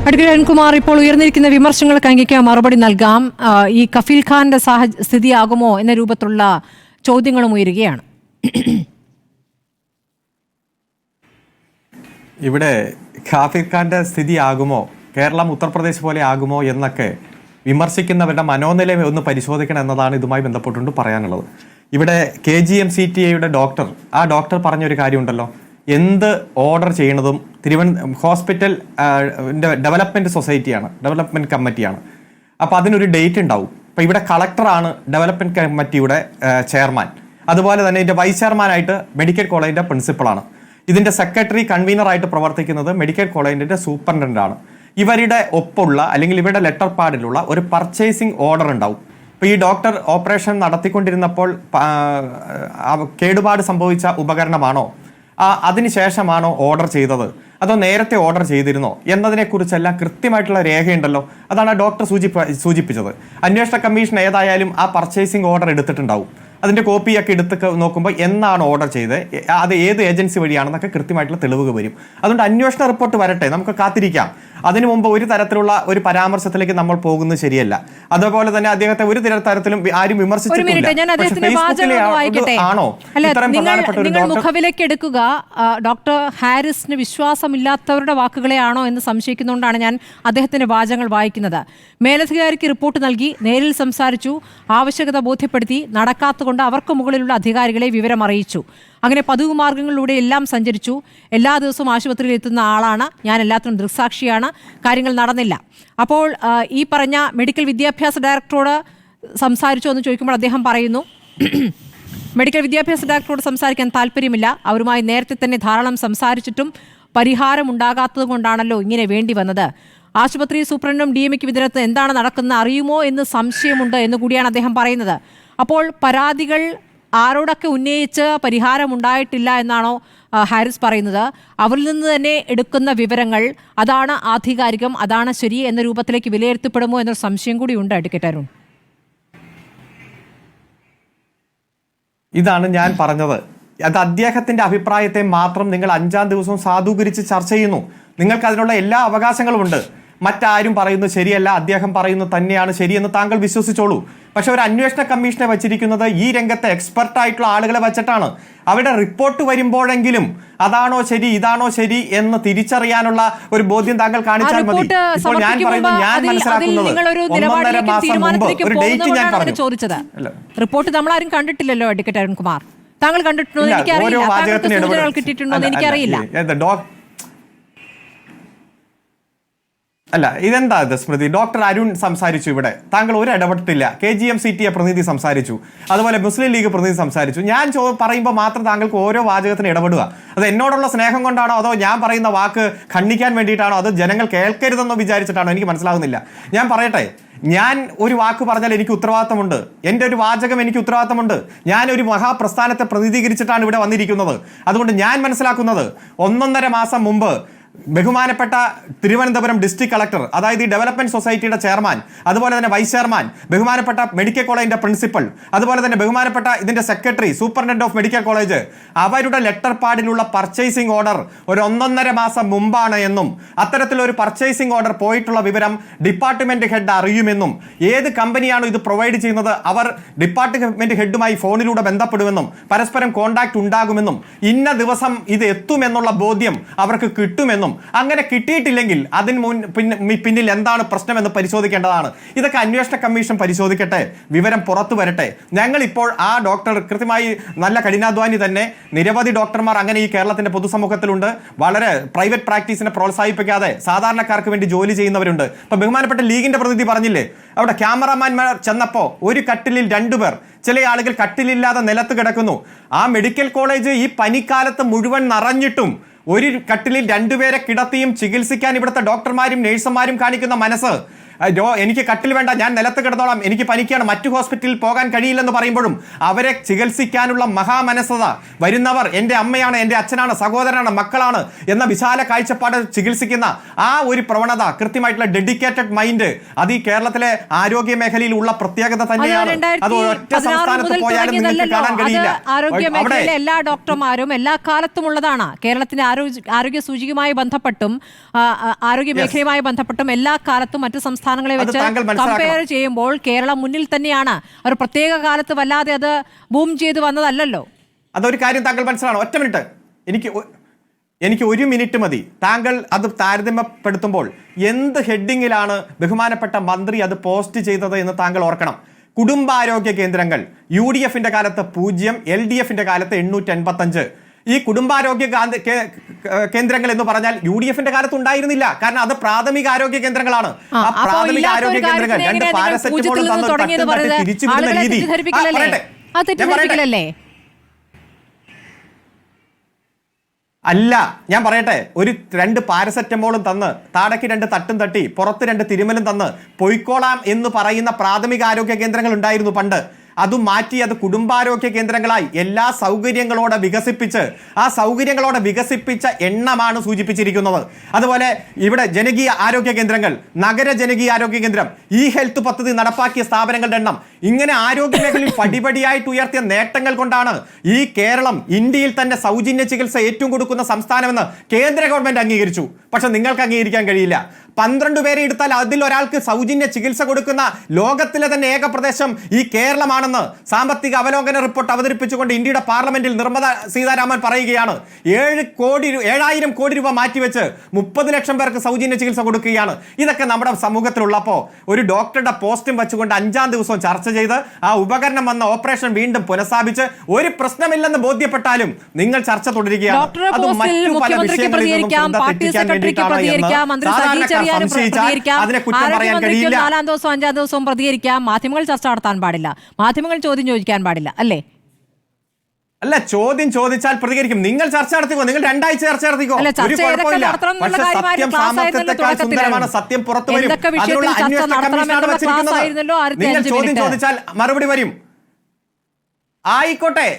Advocate Arunkumar, ഇപ്പോൾ ഉയർന്നിരിക്കുന്ന വിമർശനങ്ങൾക്ക് അങ്ങേക്ക് മറുപടി നൽകാം. ഈ കഫീൽ ഖാന്റെ സ്ഥിതിയാകുമോ എന്ന രൂപത്തിലുള്ള ചോദ്യങ്ങളും ഉയരുകയാണ്. ഇവിടെ കഫീൽ ഖാന്റെ സ്ഥിതിയാകുമോ, കേരളം ഉത്തർപ്രദേശ് പോലെ ആകുമോ എന്നൊക്കെ വിമർശിക്കുന്നവരുടെ മനോനില ഒന്ന് പരിശോധിക്കണം എന്നതാണ് ഇതുമായി ബന്ധപ്പെട്ടുകൊണ്ട് പറയാനുള്ളത്. ഇവിടെ KGM-CTA ഡോക്ടർ, ആ ഡോക്ടർ പറഞ്ഞൊരു കാര്യമുണ്ടല്ലോ, എന്ത് ഓർഡർ ചെയ്യണതും ഹോസ്പിറ്റൽ ഡെവലപ്മെൻറ്റ് സൊസൈറ്റിയാണ്, ഡെവലപ്മെൻറ്റ് കമ്മിറ്റിയാണ്. അപ്പോൾ അതിനൊരു ഡേറ്റ് ഉണ്ടാവും. അപ്പോൾ ഇവിടെ കളക്ടറാണ് ഡെവലപ്മെൻറ്റ് കമ്മിറ്റിയുടെ ചെയർമാൻ. അതുപോലെ തന്നെ ഇതിൻ്റെ വൈസ് ചെയർമാനായിട്ട് മെഡിക്കൽ കോളേജിൻ്റെ പ്രിൻസിപ്പളാണ്. ഇതിൻ്റെ സെക്രട്ടറി കൺവീനറായിട്ട് പ്രവർത്തിക്കുന്നത് മെഡിക്കൽ കോളേജിൻ്റെ സൂപ്രണ്ടൻ്റാണ്. ഇവരുടെ ഒപ്പുള്ള അല്ലെങ്കിൽ ഇവരുടെ ലെറ്റർ പാഡിലുള്ള ഒരു പർച്ചേസിംഗ് ഓർഡർ ഉണ്ടാവും. ഇപ്പോൾ ഈ ഡോക്ടർ ഓപ്പറേഷൻ നടത്തിക്കൊണ്ടിരുന്നപ്പോൾ കേടുപാട് സംഭവിച്ച ഉപകരണമാണോ, അതിനുശേഷമാണോ ഓർഡർ ചെയ്തത്, അതോ നേരത്തെ ഓർഡർ ചെയ്തിരുന്നോ എന്നതിനെക്കുറിച്ചെല്ലാം കൃത്യമായിട്ടുള്ള രേഖയുണ്ടല്ലോ. അതാണ് ആ ഡോക്ടർ സൂചിപ്പിച്ചത്. അന്വേഷണ കമ്മീഷൻ ഏതായാലും ആ പർച്ചേസിംഗ് ഓർഡർ എടുത്തിട്ടുണ്ടാവും. അതിൻ്റെ കോപ്പിയൊക്കെ എടുത്ത് നോക്കുമ്പോൾ എന്നാണ് ഓർഡർ ചെയ്തത്, അത് ഏത് ഏജൻസി വഴിയാണെന്നൊക്കെ കൃത്യമായിട്ടുള്ള തെളിവുകൾ വരും. അതുകൊണ്ട് അന്വേഷണ റിപ്പോർട്ട് വരട്ടെ, നമുക്ക് കാത്തിരിക്കാം. അതിനു മുമ്പ് ഒരു തരത്തിലുള്ള ഒരു പരാമർശത്തിലേക്ക് നമ്മൾ പോകുന്നത് ശരിയല്ല. അതുപോലെ തന്നെ അദ്ദേഹത്തെ ഒരു തരത്തിലും ആരും വിമർശിച്ചിട്ടില്ല. മുഖവിലേക്ക് എടുക്കുക ഡോക്ടർ ഹാരിസിന് വിശ്വാസമില്ലാത്തവരുടെ വാക്കുകളെയാണോ എന്ന് സംശയിക്കുന്നതുകൊണ്ടാണ് ഞാൻ അദ്ദേഹത്തിന്റെ വാചകങ്ങൾ വായിക്കുന്നത്. മേലധികാരിക്ക് റിപ്പോർട്ട് നൽകി, നേരിൽ സംസാരിച്ചു, ആവശ്യകത ബോധ്യപ്പെടുത്തി, നടക്കാത്തതുകൊണ്ട് അവർക്ക് മുകളിലുള്ള അധികാരികളെ വിവരം അറിയിച്ചു. അങ്ങനെ പതിവ് മാർഗങ്ങളിലൂടെ എല്ലാം സഞ്ചരിച്ചു. എല്ലാ ദിവസവും ആശുപത്രിയിൽ എത്തുന്ന ആളാണ് ഞാൻ, എല്ലാത്തിനും ദൃക്സാക്ഷിയാണ്. കാര്യങ്ങൾ നടന്നില്ല. അപ്പോൾ ഈ പറഞ്ഞ മെഡിക്കൽ വിദ്യാഭ്യാസ ഡയറക്ടറോട് സംസാരിച്ചു എന്ന് ചോദിക്കുമ്പോൾ അദ്ദേഹം പറയുന്നു, മെഡിക്കൽ വിദ്യാഭ്യാസ ഡയറക്ടറോട് സംസാരിക്കാൻ താല്പര്യമില്ല, അവരുമായി നേരത്തെ തന്നെ ധാരാളം സംസാരിച്ചിട്ടും പരിഹാരമുണ്ടാകാത്തത് കൊണ്ടാണല്ലോ ഇങ്ങനെ വേണ്ടി വന്നത്. ആശുപത്രി സൂപ്രണ്ടും DMക്ക് ഇതിനകത്ത് എന്താണ് നടക്കുന്നത് അറിയുമോ എന്ന് സംശയമുണ്ട് എന്നുകൂടിയാണ് അദ്ദേഹം പറയുന്നത്. അപ്പോൾ പരാതികൾ ആരോടൊക്കെ ഉന്നയിച്ച് പരിഹാരമുണ്ടായിട്ടില്ല എന്നാണോ ഹാരിസ് പറയുന്നത്? അവരിൽ നിന്ന് തന്നെ എടുക്കുന്ന വിവരങ്ങൾ അതാണ് ആധികാരികം, അതാണ് ശരി എന്ന രൂപത്തിലേക്ക് വിലയിരുത്തപ്പെടുമോ എന്നൊരു സംശയം കൂടി ഉണ്ട് അഡ്വക്കേറ്റ് അരുൺ. ഇതാണ് ഞാൻ പറഞ്ഞത്. അത് അദ്ദേഹത്തിന്റെ അഭിപ്രായത്തെ മാത്രം നിങ്ങൾ 5-ാം ദിവസവും സാധൂകരിച്ച് ചർച്ച ചെയ്യുന്നു. നിങ്ങൾക്ക് അതിനുള്ള എല്ലാ അവകാശങ്ങളും ഉണ്ട്. മറ്റാരും പറയുന്നത് ശരിയല്ല, അദ്ദേഹം പറയുന്നത് തന്നെയാണ് ശരിയെന്ന് താങ്കൾ വിശ്വസിച്ചോളൂ. പക്ഷെ ഒരു അന്വേഷണ കമ്മീഷനെ വച്ചിരിക്കുന്നത് ഈ രംഗത്തെ എക്സ്പെർട്ടായിട്ടുള്ള ആളുകളെ വെച്ചിട്ടാണ്. അവരുടെ റിപ്പോർട്ട് വരുമ്പോഴെങ്കിലും അതാണോ ശരി, ഇതാണോ ശരി എന്ന് തിരിച്ചറിയാനുള്ള ഒരു ബോധ്യം താങ്കൾ കാണിച്ചാൽ മതി. ഇപ്പോൾ ഞാൻ പറയുന്നത്, ഞാൻ മനസ്സിലാക്കുന്നത് 1.5 മാസം മുമ്പ് ഒരു ഡേറ്റ് ഞാൻ പറഞ്ഞു. റിപ്പോർട്ട് നമ്മളാരും കണ്ടിട്ടില്ലല്ലോ അഡ്വക്കേറ്റ് അരുൺകുമാർ. താങ്കൾ കണ്ടിട്ടുണ്ടോ എനിക്കറിയില്ല, കിട്ടിയിട്ടുണ്ടോ എനിക്കറിയില്ല. അല്ല, ഇതെന്താ ഇത് സ്മൃതി? ഡോക്ടർ അരുൺ സംസാരിച്ചു, ഇവിടെ താങ്കൾ ഒരു ഇടപെട്ടില്ല. KGM-CTA പ്രതിനിധി സംസാരിച്ചു, അതുപോലെ മുസ്ലിം ലീഗ് പ്രതിനിധി സംസാരിച്ചു. ഞാൻ പറയുമ്പോൾ മാത്രം താങ്കൾക്ക് ഓരോ വാചകത്തിന് ഇടപെടുക. അത് എന്നോടുള്ള സ്നേഹം കൊണ്ടാണോ, അതോ ഞാൻ പറയുന്ന വാക്ക് ഖണ്ഡിക്കാൻ വേണ്ടിയിട്ടാണോ, അതോ ജനങ്ങൾ കേൾക്കരുതെന്നോ വിചാരിച്ചിട്ടാണോ, എനിക്ക് മനസ്സിലാകുന്നില്ല. ഞാൻ പറയട്ടെ, ഞാൻ ഒരു വാക്ക് പറഞ്ഞാൽ എനിക്ക് ഉത്തരവാദിത്തമുണ്ട്. എൻ്റെ ഒരു വാചകം എനിക്ക് ഉത്തരവാദിത്തമുണ്ട്. ഞാൻ ഒരു മഹാപ്രസ്ഥാനത്തെ പ്രതിനിധീകരിച്ചിട്ടാണ് ഇവിടെ വന്നിരിക്കുന്നത്. അതുകൊണ്ട് ഞാൻ മനസ്സിലാക്കുന്നത് 1.5 മാസം മുമ്പ് ബഹുമാനപ്പെട്ട തിരുവനന്തപുരം ഡിസ്ട്രിക്ട് കളക്ടർ, അതായത് ഈ ഡെവലപ്മെന്റ് സൊസൈറ്റിയുടെ ചെയർമാൻ, അതുപോലെ തന്നെ വൈസ് ചെയർമാൻ, ബഹുമാനപ്പെട്ട മെഡിക്കൽ കോളേജിന്റെ പ്രിൻസിപ്പൽ, അതുപോലെ തന്നെ ബഹുമാനപ്പെട്ട ഇതിന്റെ secretary, superintendent of medical college, അവരുടെ ലെറ്റർ പാഡിലുള്ള പർച്ചേസിംഗ് ഓർഡർ ഒരു 1.5 മാസം മുമ്പാണ് എന്നും അത്തരത്തിലൊരു പർച്ചേസിംഗ് ഓർഡർ പോയിട്ടുള്ള വിവരം ഡിപ്പാർട്ട്മെന്റ് ഹെഡ് അറിയുമെന്നും ഏത് കമ്പനിയാണോ ഇത് പ്രൊവൈഡ് ചെയ്യുന്നത് അവർ ഡിപ്പാർട്ട്മെന്റ് ഹെഡുമായി ഫോണിലൂടെ ബന്ധപ്പെടുമെന്നും പരസ്പരം കോണ്ടാക്ട് ഉണ്ടാകുമെന്നും ഇന്ന ദിവസം ഇത് എത്തുമെന്നുള്ള ബോധ്യം അവർക്ക് കിട്ടുമെന്നും, അങ്ങനെ കിട്ടിയിട്ടില്ലെങ്കിൽ അതിന് പിന്നിൽ എന്താണ് പ്രശ്നമെന്ന് പരിശോധിക്കേണ്ടതാണ്. ഇതൊക്കെ അന്വേഷണ കമ്മീഷൻ പരിശോധിക്കട്ടെ, വിവരം പുറത്തു വരട്ടെ. ഞങ്ങൾ ഇപ്പോൾ ആ ഡോക്ടർ കൃത്യമായി നല്ല കഠിനാധ്വാനി തന്നെ, നിരവധി ഡോക്ടർമാർ അങ്ങനെ ഈ കേരളത്തിന്റെ പൊതുസമൂഹത്തിലുണ്ട്. വളരെ പ്രൈവറ്റ് പ്രാക്ടീസിനെ പ്രോത്സാഹിപ്പിക്കാതെ സാധാരണക്കാർക്ക് വേണ്ടി ജോലി ചെയ്യുന്നവരുണ്ട്. ഇപ്പൊ ബഹുമാനപ്പെട്ട ലീഗിന്റെ പ്രതിനിധി പറഞ്ഞില്ലേ, അവിടെ ക്യാമറാമാൻമാർ ചെന്നപ്പോൾ ഒരു കട്ടിലിൽ 2 പേർ, ചില ആളുകൾ കട്ടിലില്ലാതെ നിലത്ത് കിടക്കുന്നു. ആ മെഡിക്കൽ കോളേജ് ഈ പനിക്കാലത്ത് മുഴുവൻ നിറഞ്ഞിട്ടും ഒരു കട്ടിലിൽ 2 പേരെ കിടത്തിയും ചികിത്സിക്കാൻ ഇവിടുത്തെ ഡോക്ടർമാരും നഴ്സുമാരും കാണിക്കുന്ന മനസ്സ് എനിക്ക് കട്ടിൽ വേണ്ട, ഞാൻ നിലത്ത് കിടന്നോളാം, എനിക്ക് പനിക്കാണ്, മറ്റു ഹോസ്പിറ്റലിൽ പോകാൻ കഴിയില്ലെന്ന് പറയുമ്പോഴും അവരെ ചികിത്സിക്കാനുള്ള മഹാമനസ്സത, വരുന്നവർ എൻ്റെ അമ്മയാണ്, എൻ്റെ അച്ഛനാണ്, സഹോദരനാണ്, മക്കളാണ് എന്ന വിശാല കാഴ്ചപ്പാട് ചികിത്സിക്കുന്ന ആ ഒരു പ്രവണത, കൃത്യമായിട്ടുള്ള ഡെഡിക്കേറ്റഡ് മൈൻഡ്, അത് ഈ കേരളത്തിലെ ആരോഗ്യ മേഖലയിൽ ഉള്ള പ്രത്യേകത തന്നെയാണ്. അത് ഒറ്റ സംസ്ഥാനത്ത് പോയാലും നിങ്ങൾക്ക് കാണാൻ കഴിയില്ല. ആരോഗ്യ മേഖലയിലെ എല്ലാ ഡോക്ടർമാരും എല്ലാ കാലത്തും ഉള്ളതാണ്. കേരളത്തിന്റെ ആരോഗ്യ സൂചികയുമായി ബന്ധപ്പെട്ടും ആരോഗ്യ മേഖലയുമായി ബന്ധപ്പെട്ടും എല്ലാ കാലത്തും മറ്റു സംസ്ഥാനങ്ങളെ വെച്ച് കമ്പയർ ചെയ്യുമ്പോൾ കേരളം മുന്നിൽ തന്നെയാണ്. ഒരു പ്രത്യേക കാലത്ത് വല്ലാതെ അത് ബൂം ചെയ്ത് വന്നതല്ലല്ലോ. അതൊരു കാര്യം താങ്കൾ മനസ്സിലാണ്. ഒറ്റ മിനിറ്റ്, എനിക്ക് 1 മിനിറ്റ് മതി. താങ്കൾ അത് താരതമ്യപ്പെടുത്തുമ്പോൾ എന്ത് ഹെഡിങ്ങിലാണ് ബഹുമാനപ്പെട്ട മന്ത്രി അത് പോസ്റ്റ് ചെയ്തത് എന്ന് താങ്കൾ ഓർക്കണം. കുടുംബാരോഗ്യ കേന്ദ്രങ്ങൾ UDFന്റെ കാലത്ത് 0, LDFന്റെ കാലത്ത് 885. ഈ കുടുംബാരോഗ്യ കേന്ദ്രങ്ങൾ എന്ന് പറഞ്ഞാൽ UDFന്റെ കാലത്ത് ഉണ്ടായിരുന്നില്ല. കാരണം അത് പ്രാഥമിക ആരോഗ്യ കേന്ദ്രങ്ങളാണ്. ആ പ്രാഥമിക ആരോഗ്യ കേന്ദ്രങ്ങൾ 2 പാരസെറ്റമോളും തിരിച്ചുവിടുന്ന രീതി അല്ല. ഞാൻ പറയട്ടെ, 2 പാരസെറ്റമോളും തന്ന് താടയ്ക്ക് 2 തട്ടും തട്ടി പുറത്ത് 2 തിരുമലും തന്ന് പൊയ്ക്കോളാം എന്ന് പറയുന്ന പ്രാഥമിക ആരോഗ്യ കേന്ദ്രങ്ങൾ ഉണ്ടായിരുന്നു പണ്ട്. അതും മാറ്റി അത് കുടുംബാരോഗ്യ കേന്ദ്രങ്ങളായി എല്ലാ സൗകര്യങ്ങളോടെ വികസിപ്പിച്ച് ആ സൗകര്യങ്ങളോടെ വികസിപ്പിച്ച എണ്ണമാണ് സൂചിപ്പിച്ചിരിക്കുന്നത്. അതുപോലെ ഇവിടെ ജനകീയ ആരോഗ്യ കേന്ദ്രങ്ങൾ, നഗര ജനകീയ ആരോഗ്യ കേന്ദ്രം, ഹെൽത്ത് പദ്ധതി നടപ്പാക്കിയ സ്ഥാപനങ്ങളുടെ എണ്ണം, ഇങ്ങനെ ആരോഗ്യ മേഖലയിൽ പടിപടിയായിട്ട് ഉയർത്തിയ നേട്ടങ്ങൾ കൊണ്ടാണ് ഈ കേരളം ഇന്ത്യയിൽ തന്നെ സൗജന്യ ചികിത്സ ഏറ്റവും കൊടുക്കുന്ന സംസ്ഥാനമെന്ന് കേന്ദ്ര ഗവൺമെന്റ് അംഗീകരിച്ചു. പക്ഷെ നിങ്ങൾക്ക് അംഗീകരിക്കാൻ കഴിയില്ല. 12 പേരെ എടുത്താൽ അതിൽ ഒരാൾക്ക് സൗജന്യ ചികിത്സ കൊടുക്കുന്ന ലോകത്തിലെ തന്നെ ഏക പ്രദേശം ഈ കേരളമാണെന്ന് സാമ്പത്തിക അവലോകന റിപ്പോർട്ട് അവതരിപ്പിച്ചുകൊണ്ട് ഇന്ത്യയുടെ പാർലമെന്റിൽ നിർമ്മല സീതാരാമൻ പറയുകയാണ്. 7,000 കോടി രൂപ മാറ്റിവെച്ച് 30 ലക്ഷം പേർക്ക് സൗജന്യ ചികിത്സ കൊടുക്കുകയാണ്. ഇതൊക്കെ നമ്മുടെ സമൂഹത്തിലുള്ളപ്പോൾ ഒരു ഡോക്ടറുടെ പോസ്റ്റും വെച്ചുകൊണ്ട് 5-ാം ദിവസവും ചർച്ച ചെയ്ത് ആ ഉപകരണം വന്ന ഓപ്പറേഷൻ വീണ്ടും പുനഃസ്ഥാപിച്ച് ഒരു പ്രശ്നമില്ലെന്ന് ബോധ്യപ്പെട്ടാലും നിങ്ങൾ ചർച്ച തുടരുകയാണ്. അത് മറ്റു പല വിഷയങ്ങളിൽ അതിനെ കുറ്റം പറയാൻ കഴിയില്ല. 4-ാം ദിവസവും 5-ാം ദിവസവും പ്രതികരിക്കാം. മാധ്യമങ്ങൾ ചർച്ച നടത്താൻ പാടില്ല, മാധ്യമങ്ങൾ ചോദ്യം ചോദിക്കാൻ പാടില്ല, അല്ലേ? അല്ല, ചോദ്യം ചോദിച്ചാൽ പ്രതികരിക്കും. നിങ്ങൾ ചർച്ച നടത്തിക്കോ, നിങ്ങൾ 2 ആഴ്ച ചർച്ച നടത്തിക്കോ, ഒരു കുഴപ്പമില്ല. പക്ഷേ സത്യം സാമർത്ഥ്യത്തെക്കാൾ സുന്ദരമാണ്, സത്യം പുറത്തു വരും. അതിനുള്ള അന്വേഷണ കമ്മീഷനാണ് വെച്ചിരിക്കുന്നത്. നിങ്ങൾ ചോദ്യം ചോദിച്ചാൽ മറുപടി വരും. ആയിക്കോട്ടെ,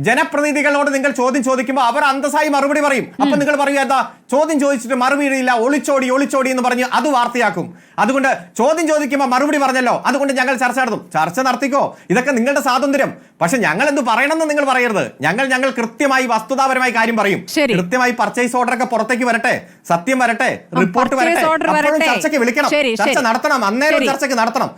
ജനപ്രതിനിധികളോട് നിങ്ങൾ ചോദ്യം ചോദിക്കുമ്പോൾ അവർ അന്തസ്സായി മറുപടി പറയും. അപ്പൊ നിങ്ങൾ പറയുക, എന്താ ചോദ്യം ചോദിച്ചിട്ട് മറുപടിയില്ല, ഒളിച്ചോടി എന്ന് പറഞ്ഞ് അത് വാർത്തയാക്കും. അതുകൊണ്ട് ചോദ്യം ചോദിക്കുമ്പോൾ മറുപടി പറഞ്ഞല്ലോ, അതുകൊണ്ട് ഞങ്ങൾ ചർച്ച നടത്തും. ചർച്ച നടത്തിക്കോ, ഇതൊക്കെ നിങ്ങളുടെ സ്വാതന്ത്ര്യം. പക്ഷെ ഞങ്ങൾ എന്ത് പറയണമെന്ന് നിങ്ങൾ പറയരുത്. ഞങ്ങൾ കൃത്യമായി വസ്തുതാപരമായി കാര്യം പറയും. കൃത്യമായി പർച്ചേസ് ഓർഡർ ഒക്കെ പുറത്തേക്ക് വരട്ടെ, സത്യം വരട്ടെ, റിപ്പോർട്ട് വരട്ടെ, അപ്പോഴും ചർച്ചയ്ക്ക് വിളിക്കണം, ചർച്ച നടത്തണം, അന്നേരം ചർച്ചയ്ക്ക് നടത്തണം.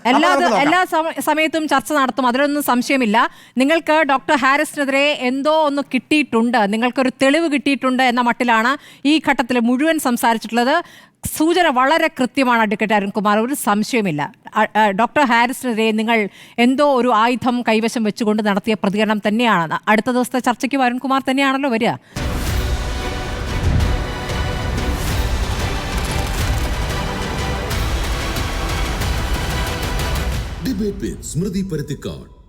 എല്ലാ സമയത്തും ചർച്ച നടത്തും, അതിലൊന്നും സംശയമില്ല. നിങ്ങൾക്ക് ഡോക്ടർ ഹാരിസിനെതിരെ എന്തോ ഒന്ന് കിട്ടിയിട്ടുണ്ട്, നിങ്ങൾക്കൊരു തെളിവ് കിട്ടിയിട്ടുണ്ട് എന്ന മട്ടിലാണ് ഈ ഘട്ടത്തിൽ മുഴുവൻ സംസാരിച്ചിട്ടുള്ളത്. സൂചന വളരെ കൃത്യമാണ് അഡ്വക്കേറ്റ് അരുൺകുമാർ, ഒരു സംശയമില്ല. ഡോക്ടർ ഹാരിസിനെതിരെ നിങ്ങൾ എന്തോ ഒരു ആയുധം കൈവശം വെച്ചുകൊണ്ട് നടത്തിയ പ്രതികരണം തന്നെയാണ്. അടുത്ത ദിവസത്തെ ചർച്ചയ്ക്ക് അരുൺകുമാർ തന്നെയാണല്ലോ വരിക. ഡിബേറ്റ് വിത്ത് സ്മൃതി പരുത്തിക്കാട്.